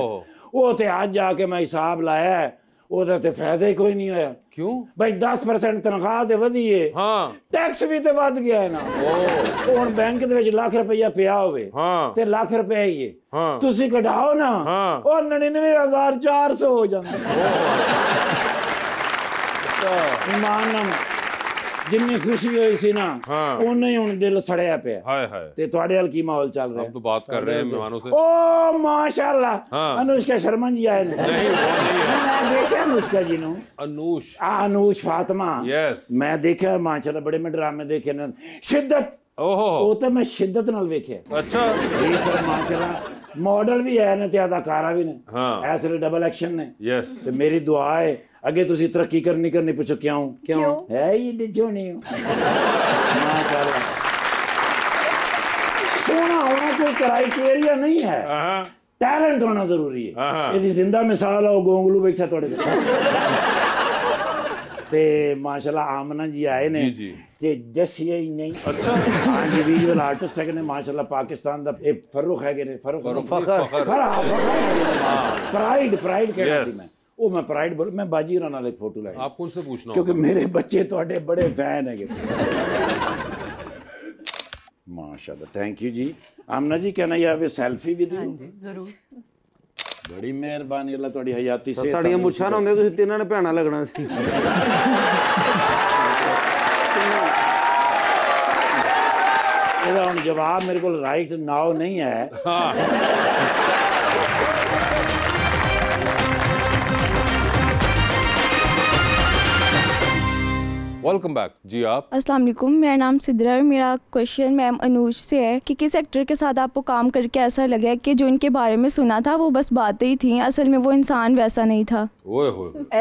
वो ते आज जाके मैं हिसाब लाया है ओदा ते फायदा ही कोई नहीं होया क्यों भाई 10% तनख्वाह ते वधी है टैक्स भी ते वध गया है ना हुण बैंक दे विच लाख रुपया पिया होवे ते लाख रुपया ही है तुसी कढाओ ना और 99,400 हो जांदा ईमान नाल जिन्नी खुशी हुई सी ना उन्ना ही हुण दिल सड़िया पिया हाय हाय ते तुहाडे हाल की माहौल चल रहा है हम तो बात कर रहे हैं मेहमानों से ओ माशाल्लाह अनुष्का शर्मा जी आए नहीं मैं देखा अनुष्का जी नु अनुष फातिमा यस मैं देखा माशाल्लाह बड़े मैं ड्रामे देखे ना शिद्दत ओहो वो तो मैं शिद्दत नाल वेखे अच्छा ये सर माशाल्लाह मॉडल भी है ना ते अदाकारा भी ने हाँ ऐसे डबल एक्शन ने यस ते मेरी दुआ है अगे तुसी तरक्की करनी पूछो क्यों है ये जो नहीं माशाल्लाह सोना होना कोई क्राइटेरिया नहीं है टैलेंट होना जरूरी है यदि जिंदा मिसाल हो गोंगलू बैठा थोड़े ते माशाल्लाह आमना जी आए ने जे जसिए ही नहीं अच्छा हां जी विजुअल आर्टिस्ट है ने माशाल्लाह पाकिस्तान दा ए फरूख है ने फरूख फखर प्राइड कहना सी मैं ओ मैं प्राइड बोल मैं बाजी राना वाले फोटो लाई आप कौन से पूछना क्योंकि मेरे बच्चे ਤੁਹਾਡੇ बड़े फैन है माशाल्लाह थैंक यू जी आमना जी कहना या वे सेल्फी भी दियो जी जरूर बड़ी मेहरबानी अल्लाह ਤੁਹਾਡੀ हयाती से ਤੁਹਾਡੀਆਂ ਮੁੱਛਾਂ ਨਾ ਹੁੰਦੇ ਤੁਸੀਂ ਤਿੰਨਾਂ ਨੇ ਭੈਣਾਂ ਲੱਗਣਾ ਸੀ ਇਹਦਾ ਹੁਣ ਜਵਾਬ ਮੇਰੇ ਕੋਲ ਰਾਈਟ ਨਾਓ ਨਹੀਂ ਹੈ वेलकम बैक जी आप अस्सलाम वालेकुम मेरा नाम सिद्रा है मेरा क्वेश्चन मैम अनुज से है कि किस एक्टर के साथ आपको काम करके ऐसा लगा कि जो इनके बारे में सुना था वो बस बातें ही थी असल में वो इंसान वैसा नहीं था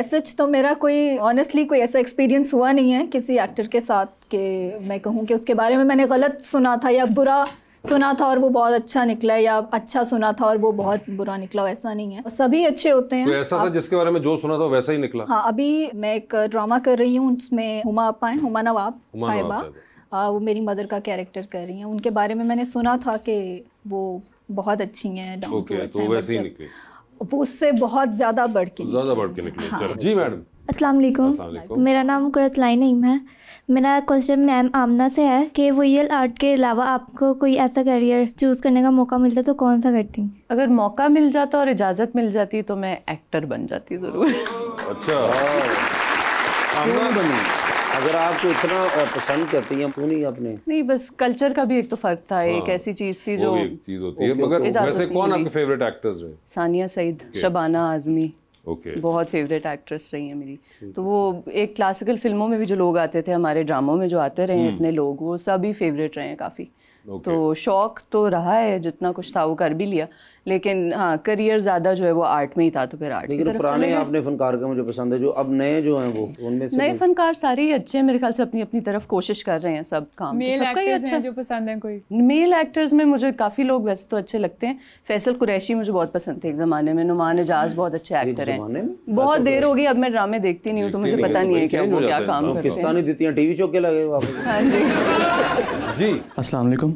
ऐसा तो मेरा कोई ऑनेस्टली कोई ऐसा एक्सपीरियंस हुआ नहीं है किसी एक्टर के साथ कि मैं कहूँ कि उसके बारे में मैंने गलत सुना था या बुरा सुना था और वो बहुत अच्छा निकला या अच्छा सुना था और वो बहुत बुरा निकला ऐसा नहीं है सभी अच्छे होते हैं तो ऐसा था जिसके बारे में जो सुना था वैसा ही निकला हाँ अभी मैं एक ड्रामा कर रही हूँ उसमें हुमा अपा हैं हुमा नवाब साहिबा वो मेरी मदर का कैरेक्टर कर रही हैं उनके बारे में मैंने सुना था कि वो बहुत अच्छी हैं तो वैसे ही निकली वो उससे बहुत ज़्यादा बढ़ के निकली जी मैडम अस्सलाम वालेकुम मेरा नाम कुरतलाई नईम है मेरा क्वेश्चन मैम आमना से है कि विजुअल आर्ट के अलावा आपको कोई ऐसा करियर चूज़ करने का मौका मिलता तो कौन सा करती? अगर मौका मिल जाता और इजाज़त मिल जाती तो मैं एक्टर बन जाती ज़रूर। अच्छा क्यों बनी? अगर आपको इतना पसंद करती हैं क्यों नहीं अपने? नहीं बस कल्चर का भी एक तो फ़र्क था एक ऐसी चीज़ थी जो चीज़ होती है मगर वैसे कौन आपके फेवरेट एक्टर्स हैं? सानिया सईद शबाना आज़मी बहुत फेवरेट एक्ट्रेस रही है मेरी तो वो एक क्लासिकल फिल्मों में भी जो लोग आते थे हमारे ड्रामों में जो आते रहे हैं इतने लोग वो सभी फेवरेट रहे हैं काफ़ी तो शौक तो रहा है जितना कुछ था वो कर भी लिया लेकिन हाँ करियर ज़्यादा जो है वो आर्ट में ही था तो फिर आर्ट लेकिन पुराने आपने फनकार का मुझे पसंद है जो अब नए जो हैं वो उनमें से नए फनकार सारे ही अच्छे हैं मेरे ख्याल से अपनी अपनी तरफ कोशिश कर रहे हैं सब काम मेल एक्टर्स हैं जो पसंद है कोई मेल एक्टर्स में मुझे काफ़ी लोग वैसे तो अच्छे लगते हैं फैसल कुरैशी मुझे बहुत पसंद थे एक ज़माने में नुमान एजाज बहुत अच्छे एक्टर हैं बहुत देर हो गई अब मैं ड्रामे देखती नहीं हूँ तो मुझे पता नहीं है कि वो क्या काम करते हैं टीवी चौके लगे हाँ जी अस्सलाम वालेकुम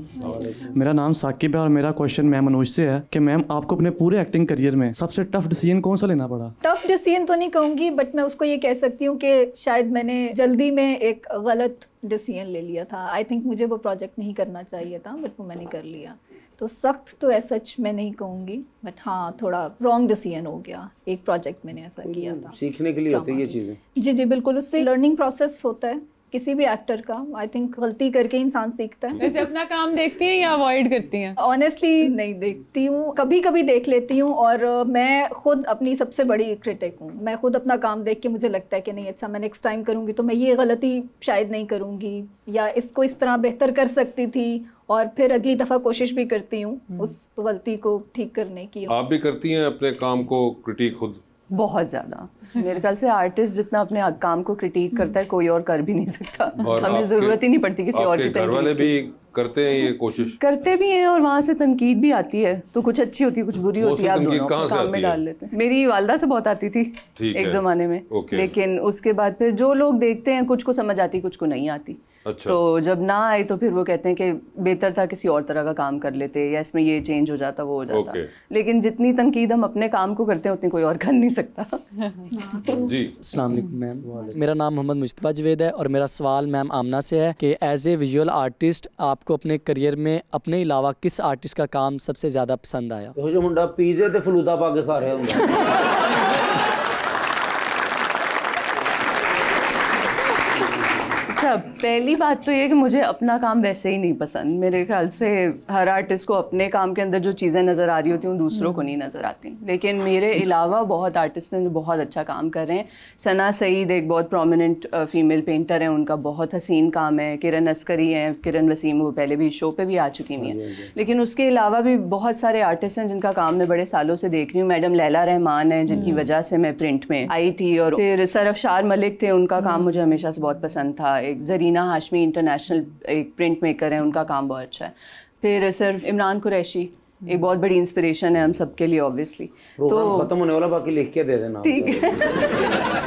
मेरा नाम साकिब है और मेरा क्वेश्चन मैम अनुज से है कि मैम आपको अपने पूरे एक्टिंग करियर में सबसे टफ डिसीजन कौन सा लेना पड़ा? टफ डिसीजन तो नहीं कहूँगी बट मैं उसको ये कह सकती हूँ कि शायद मैंने जल्दी में एक गलत डिसीजन ले लिया था आई थिंक मुझे वो प्रोजेक्ट नहीं करना चाहिए था बट वो मैंने कर लिया तो सख्त तो ऐसा मैं नहीं कहूँगी बट हाँ थोड़ा रॉन्ग डिसीजन हो गया एक प्रोजेक्ट मैंने ऐसा किया था सीखने के लिए होती है ये चीज़ें जी बिल्कुल उससे लर्निंग प्रोसेस होता है किसी भी एक्टर का आई थिंक गलती करके इंसान सीखता है वैसे अपना काम देखती हैं या अवॉइड करती हैं? ऑनेस्टली नहीं देखती हूँ कभी कभी देख लेती हूँ और मैं खुद अपनी सबसे बड़ी क्रिटिक हूँ मैं खुद अपना काम देख के मुझे लगता है कि नहीं अच्छा मैं नेक्स्ट टाइम करूँगी तो मैं ये गलती शायद नहीं करूँगी या इसको इस तरह बेहतर कर सकती थी और फिर अगली दफ़ा कोशिश भी करती हूँ उस गलती को ठीक करने की। आप भी करती हैं अपने काम को क्रिटिक खुद? बहुत ज़्यादा मेरे ख्याल से आर्टिस्ट जितना अपने काम को क्रिटिक करता है कोई और कर भी नहीं सकता हमें ज़रूरत ही नहीं पड़ती किसी और की घर वाले भी करते हैं ये कोशिश करते भी हैं और वहाँ से तनकीद भी आती है तो कुछ अच्छी होती है कुछ बुरी होती है आप दोनों काम में डाल लेते हैं मेरी वालदा से बहुत आती थी एक ज़माने में लेकिन उसके बाद फिर जो लोग देखते हैं कुछ को समझ आती कुछ को नहीं आती अच्छा। तो जब ना आए तो फिर वो कहते हैं कि बेहतर था किसी और तरह का काम कर लेते या इसमें ये चेंज हो जाता वो हो जाता लेकिन जितनी तनकीद हम अपने काम को करते हैं उतनी कोई और कर नहीं सकता। जी अस्सलाम वालेकुम मैम मेरा नाम मोहम्मद मुस्तफा जवेद है और मेरा सवाल मैम आमना से है कि एज ए विजुअल आर्टिस्ट आपको अपने करियर में अपने अलावा किस आर्टिस्ट का काम सबसे ज़्यादा पसंद आया? जो मुंडा पिज़्ज़े ते फलूदा पा के खा रहा होंगे पहली बात तो ये कि मुझे अपना काम वैसे ही नहीं पसंद। मेरे ख्याल से हर आर्टिस्ट को अपने काम के अंदर जो चीज़ें नज़र आ रही होती हैं दूसरों को नहीं नज़र आती। लेकिन मेरे अलावा बहुत आर्टिस्ट हैं जो बहुत अच्छा काम कर रहे हैं। सना सईद एक बहुत प्रोमिनेंट फीमेल पेंटर हैं, उनका बहुत हसीन काम है। किरण अस्करी हैं, किरण वसीम, वो पहले भी शो पे भी आ चुकी हुई हैं। लेकिन उसके अलावा भी बहुत सारे आर्टिस्ट हैं जिनका काम मैं बड़े सालों से देख रही हूँ। मैडम लैला रहमान है जिनकी वजह से मैं प्रिंट में आई थी, और फिर सरफशार मलिक थे, उनका काम मुझे हमेशा से बहुत पसंद था। एक जरीना हाशमी इंटरनेशनल एक प्रिंट मेकर है, उनका काम बहुत अच्छा है। फिर सर इमरान कुरैशी एक बहुत बड़ी इंस्पिरेशन है हम सबके लिए ऑब्वियसली। तो खत्म होने वाला, बाकी लिख के दे देना। ठीक है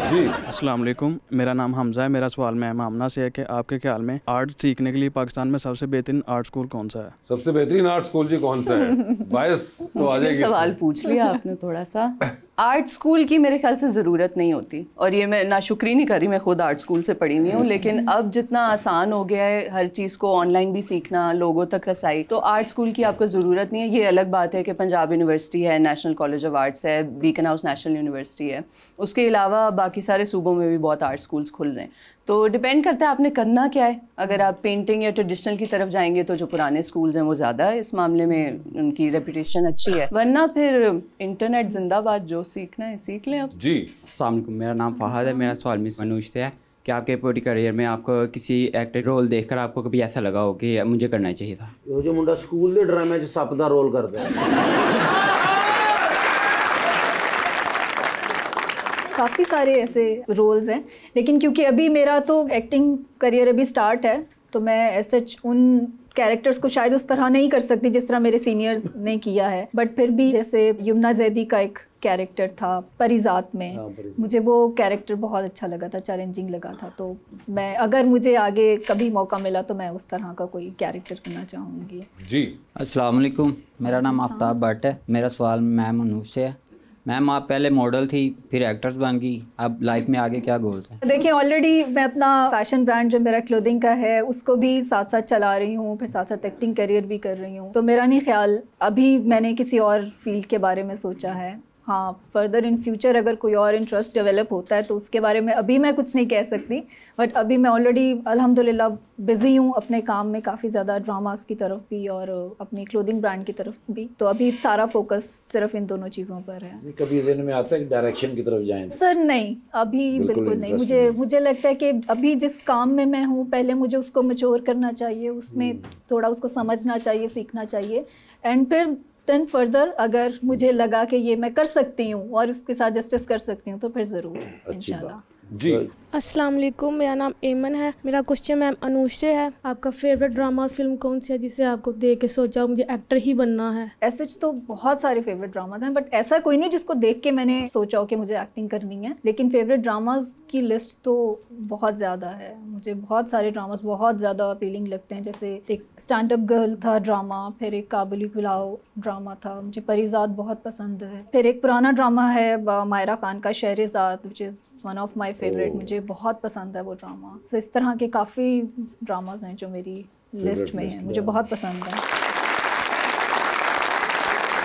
जी। अस्सलाम वालेकुम, मेरा नाम हमजा है। मेरा सवाल मैम आमना से है कि आपके ख्याल में आर्ट सीखने के लिए पाकिस्तान में सबसे बेहतरीन आर्ट स्कूल कौन सा है? सबसे बेहतरीन आर्ट स्कूल जी कौन सा है? बायस तो आ जाएगी। सवाल पूछ लिया आपने थोड़ा सा। आर्ट स्कूल की मेरे ख्याल से ज़रूरत नहीं होती, और ये मैं नाशुक्री नहीं कर रही, मैं खुद आर्ट स्कूल से पढ़ी हुई हूँ। लेकिन अब जितना आसान हो गया है हर चीज़ को ऑनलाइन भी सीखना, लोगों तक रसाई, तो आर्ट स्कूल की आपको ज़रूरत नहीं है। ये अलग बात है कि पंजाब यूनिवर्सिटी है, नेशनल कॉलेज ऑफ आर्ट्स है, बीकन हाउस नेशनल यूनिवर्सिटी है, उसके अलावा बाकी सारे सूबों में भी बहुत आर्ट स्कूल्स खुल रहे हैं। तो डिपेंड करता है आपने करना क्या है। अगर आप पेंटिंग या ट्रेडिशनल की तरफ जाएंगे तो जो पुराने स्कूल्स हैं वो ज़्यादा है, इस मामले में उनकी रेपुटेशन अच्छी है। वरना फिर इंटरनेट जिंदाबाद, जो सीखना है सीख लें आप। जी। अस्सलाम वालेकुम, मेरा नाम फहद है। मेरा सवाल मिस मनोज से है कि आपके पूरी करियर में आपको किसी एक्टर रोल देखकर आपको कभी ऐसा लगा हो कि मुझे करना चाहिए था? वो जो मुंडा स्कूल के ड्रामे च सप दा रोल करता है। काफ़ी सारे ऐसे रोल्स हैं, लेकिन क्योंकि अभी मेरा तो एक्टिंग करियर अभी स्टार्ट है, तो मैं ऐसे उन कैरेक्टर्स को शायद उस तरह नहीं कर सकती जिस तरह मेरे सीनियर्स ने किया है। बट फिर भी जैसे यमुना जैदी का एक कैरेक्टर था परिजात में, मुझे वो कैरेक्टर बहुत अच्छा लगा था, चैलेंजिंग लगा था। तो मैं, अगर मुझे आगे कभी मौका मिला तो मैं उस तरह का कोई कैरेक्टर करना चाहूँगी। जी। अस्सलाम वालेकुम, मेरा नाम आफ्ताब भट्ट है। मेरा सवाल मैम अनूज से है। मैम आप पहले मॉडल थी, फिर एक्ट्रेस बन गई, अब लाइफ में आगे क्या गोल्स हैं? देखिए ऑलरेडी मैं अपना फैशन ब्रांड जो मेरा क्लोथिंग का है उसको भी साथ साथ चला रही हूँ, फिर साथ साथ एक्टिंग करियर भी कर रही हूँ। तो मेरा नहीं ख्याल अभी मैंने किसी और फील्ड के बारे में सोचा है। हाँ, फर्दर इन फ्यूचर अगर कोई और इंटरेस्ट डेवलप होता है तो उसके बारे में अभी मैं कुछ नहीं कह सकती। बट अभी मैं ऑलरेडी अल्हम्दुलिल्लाह बिज़ी हूँ अपने काम में, काफ़ी ज़्यादा ड्रामास की तरफ भी और अपनी क्लोथिंग ब्रांड की तरफ भी। तो अभी सारा फोकस सिर्फ इन दोनों चीज़ों पर है। कभी ज़हन में आता है कि डायरेक्शन की तरफ जाएं? सर नहीं, अभी बिल्कुल नहीं। मुझे लगता है कि अभी जिस काम में मैं हूँ पहले मुझे उसको मैच्योर करना चाहिए, उसमें थोड़ा उसको समझना चाहिए, सीखना चाहिए, एंड फिर देन फर्दर अगर मुझे लगा कि ये मैं कर सकती हूँ और उसके साथ जस्टिस कर सकती हूँ तो फिर ज़रूर इंशाल्लाह। जी। अस्सलाम वालेकुम, मेरा नाम एमन है। मेरा क्वेश्चन मैम अनूज से है। आपका फेवरेट ड्रामा और फिल्म कौन सी है जिसे आपको देख के सोचा मुझे एक्टर ही बनना है? ऐसे तो बहुत सारे फेवरेट ड्रामाज हैं, बट ऐसा कोई नहीं जिसको देख के मैंने सोचा हो कि मुझे एक्टिंग करनी है। लेकिन फेवरेट ड्रामाज की लिस्ट तो बहुत ज़्यादा है। मुझे बहुत सारे ड्रामाज बहुत ज़्यादा अपीलिंग लगते हैं। जैसे एक स्टैंड अप गर्ल था ड्रामा, फिर एक काबुली पुलाव ड्रामा था, मुझे परिजात बहुत पसंद है। फिर एक पुराना ड्रामा है मायरा खान का Shehrzad, which is one of my favourite, मुझे बहुत पसंद है वो ड्रामा। तो इस तरह के काफ़ी ड्रामाज हैं जो मेरी लिस्ट में हैं, मुझे बहुत पसंद है।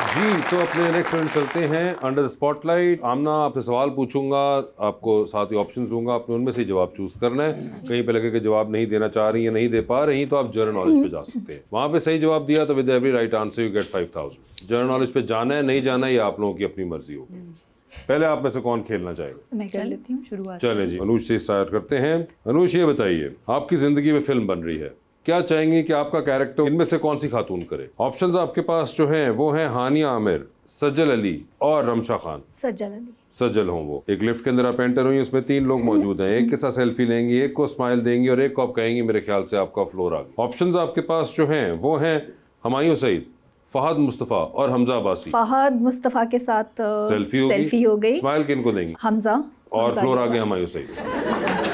जी, तो अपने नेक्स्ट राउंड चलते हैं, अंडर द स्पॉटलाइट। आमना, आपसे सवाल पूछूंगा, आपको साथ ही ऑप्शंस दूंगा, आपने उनमें से जवाब चूज करना है। कहीं पे लगे कि जवाब नहीं देना चाह रही है, नहीं दे पा रही, तो आप जनरल नॉलेज पे जा सकते हैं। वहाँ पे सही जवाब दिया तो with every right answer you get 5000। General knowledge पे जाना है, नहीं जाना है, ये आप लोगों की अपनी मर्जी होगी। पहले आप में से कौन खेलना चाहेगा? मैं कर लेती हूँ शुरुआत। चलें जी, अनुज से स्टार्ट करते हैं। अनुज, ये बताइए, आपकी जिंदगी में फिल्म बन रही है, क्या चाहेंगी कि आपका कैरेक्टर इनमें से कौन सी खातून करे? ऑप्शंस आपके पास जो हैं वो हैं हानिया आमिर, सज्जल अली और रमशा खान। सज्जल अली। सज्जल हों वो। एक लिफ्ट के अंदर आप एंटर हुई, उसमें 3 लोग मौजूद हैं। एक के साथ सेल्फी लेंगी, एक को स्माइल देंगी और एक को आप कहेंगी मेरे ख्याल से आपका फ्लोर आ गया। ऑप्शंस आपके पास जो हैं वो हैं हुमायूं सईद, फहद मुस्तफ़ा और हमजा अब्बासी। फहद मुस्तफ़ा के साथ सेल्फी हो गई। स्माइल किनको देंगी? हमजा। और फ्लोर आ गया हुमायूं सईद।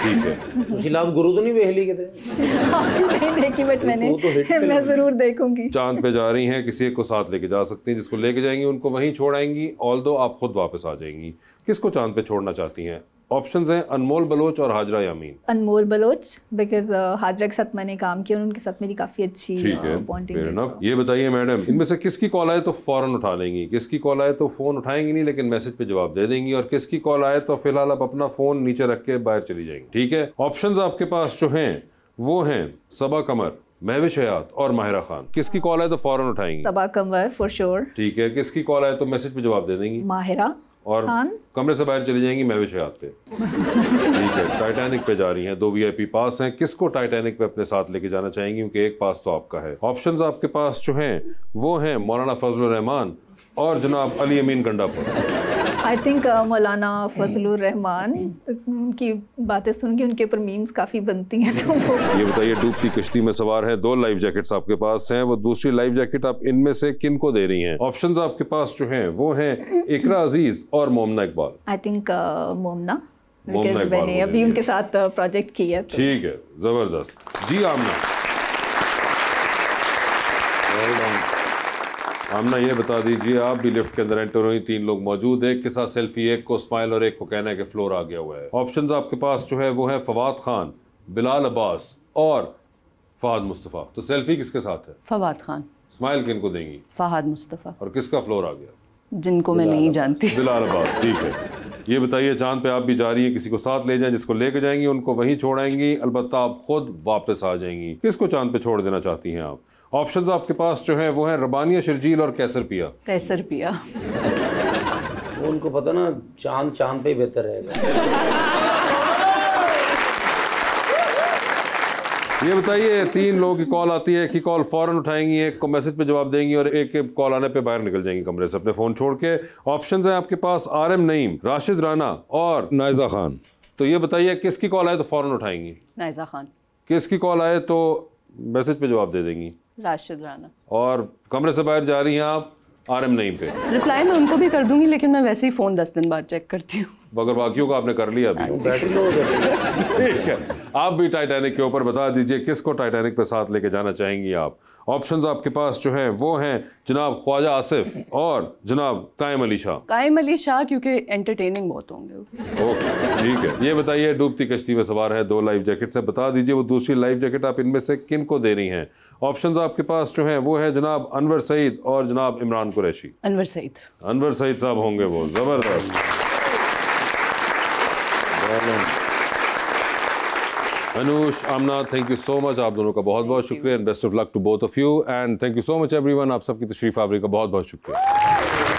ठीक है। खिलाफ गुरु तो नहीं वेहली के थे? नहीं देखी, बट मैं जरूर देखूंगी। चांद पे जा रही हैं, किसी एक को साथ लेके जा सकती हैं, जिसको लेके जाएंगी उनको वहीं छोड़ आएंगी, ऑल्दो आप खुद वापस आ जाएंगी। किसको चांद पे छोड़ना चाहती हैं? ऑप्शंस हैं अनमोल बलोच और हाजरा यामीन। अनमोल बलोच, बिकॉज हाजरा के साथ मैंने काम किया और उनके साथ मेरी काफ़ी अच्छी बॉन्डिंग है। ये बताइए मैडम, इनमें से किसकी कॉल आए तो फौरन उठा लेंगी, किसकी कॉल आए तो फ़ोन उठाएंगी नहीं लेकिन मैसेज पे जवाब दे देंगी, और किसकी कॉल आए तो फिलहाल आप अपना फ़ोन नीचे रख के बाहर चली जाएंगी? ठीक है। ऑप्शंस आपके पास जो हैं वो हैं सबा कमर, महविश हयात और माहिरा खान। किसकी कॉल है तो फौरन उठाएंगी? सबा कमर फॉर श्योर। ठीक है, किसकी कॉल है तो मैसेज पे जवाब दे देंगी? माहिरा और खान। कमरे से बाहर चली जाएंगी महविश हयात पे। ठीक है, टाइटैनिक पे जा रही हैं, 2 VIP पास हैं। किसको टाइटैनिक पे अपने साथ लेके जाना चाहेंगी, क्योंकि एक पास तो आपका है। ऑप्शंस आपके पास जो हैं वो हैं मौलाना फजलुर रहमान और जनाब अली अमीन गंडापुर। आई थिंक मौलाना फजलुर रहमान, उनकी बातें सुन के उनके ऊपर मीम्स काफ़ी बनती हैं। तो ये बताइए, डूबती कश्ती में सवार है, 2 लाइफ जैकेट्स आपके पास हैं, वो दूसरी लाइफ जैकेट आप इनमें से किन को दे रही हैं? ऑप्शंस आपके पास जो हैं वो हैं इकरा अजीज और Momina Iqbal. I think Momina, because मैंने अभी उनके साथ प्रोजेक्ट किया। ठीक है, जबरदस्त जी। आमना ये बता दीजिए, आप भी लिफ्ट के अंदर एंटर हुई, 3 लोग मौजूद हैं, एक के साथ सेल्फी, एक को स्माइल और एक को कहना है कि फ्लोर आ गया हुआ है। ऑप्शंस आपके पास जो है वो है फवाद खान, बिलाल अब्बास और फहद मुस्तफ़ा। तो सेल्फी किसके साथ है? फवाद खान। स्माइल किन को देंगी? फहद मुस्तफ़ा। और किसका फ्लोर आ गया? जिनको मैं नहीं जानती। बिलाल अब्बास। ठीक है, ये बताइए, चांद पे आप भी जा रही हैं, किसी को साथ ले जाएं, जिसको लेके जाएंगी उनको वहीं छोड़ाएंगी, अलबत्ता आप खुद वापस आ जाएंगी। किसको चांद पे छोड़ देना चाहती हैं आप? ऑप्शंस आपके पास जो है वो है रबानिया शर्जील और कैसर पिया। कैसर पिया। वो उनको पता ना, चांद पे ही बेहतर रहेगा। ये बताइए, 3 लोगों की कॉल आती है, एक की कॉल फौरन उठाएंगी, एक को मैसेज पे जवाब देंगी और एक के कॉल आने पे बाहर निकल जाएंगी कमरे से अपने फ़ोन छोड़ के। ऑप्शंस हैं आपके पास RM नईम, राशिद राना और नाइजा खान। तो ये बताइए, किसकी कॉल आए तो फौरन उठाएंगी? नाइजा खान। किसकी कॉल आए तो मैसेज पे जवाब दे देंगी? राशिद राना। और कमरे से बाहर जा रही हैं आप RM नईम पे। रिप्लाई मैं उनको भी कर दूंगी, लेकिन मैं वैसे ही फ़ोन 10 दिन बाद चेक करती हूँ। मगर बाकियों का आपने कर लिया अभी। Battery low. ठीक है, आप भी टाइटैनिक के ऊपर बता दीजिए, किसको टाइटैनिक पे साथ लेके जाना चाहेंगी आप? ऑप्शंस आपके पास जो हैं वो हैं जनाब ख्वाजा आसिफ और जनाब कायम अली शाह। कायम अली शाह, क्योंकि एंटरटेनिंग बहुत होंगे। ओके, ठीक है। ये बताइए, डूबती कश्ती में सवार है, 2 लाइफ जैकेट से, बता दीजिए वो दूसरी लाइफ जैकेट आप इनमें से किन को दे रही हैं? ऑप्शंस आपके पास जो हैं वो है जनाब अनवर सईद और जनाब इमरान कुरैशी। अनवर सईद। अनवर सईद साहब होंगे वो। जबरदस्त। Anush, Aamna, thank you so much, आप दोनों का बहुत बहुत शुक्रिया and best of luck to both of you and thank you so much everyone. आप सबकी तशरीफ आवरी का बहुत बहुत शुक्रिया।